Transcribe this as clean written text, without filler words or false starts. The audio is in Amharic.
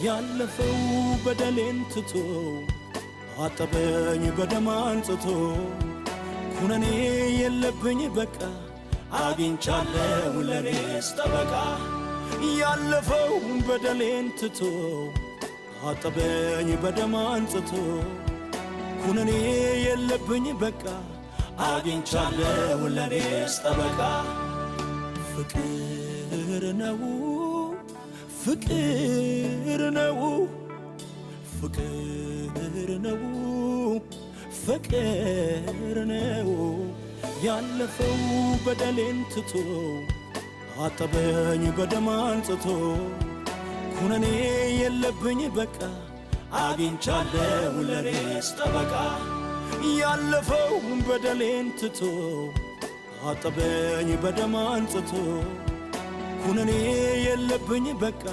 ያለፈው በደሌን ትቶ አጠበኝ በደም አንጽቶ ኩነኔ የለብኝ በቃ አግኝቻለሁ ለኔስ ጠበቃ ያለፈው በደሌን ትቶ አጠበኝ በደም አንጽቶ ኩነኔ የለብኝ በቃ አግኝቻለሁ ለኔስ ጠበቃ ፍቅር ነው ፍቅር ነው ፍቅር ነው ፍቅር ነው ያለፈው በደሌን ትቶ አጠበኝ በደም አንጽቶ ኩነኔ የለብኝ በቃ አግኝቻለሁ ለኔስ ጠበቃ ያለፈው በደሌን ትቶ አጠበኝ በደም አንጽቶ ኩነኔ የለብኝ በቃ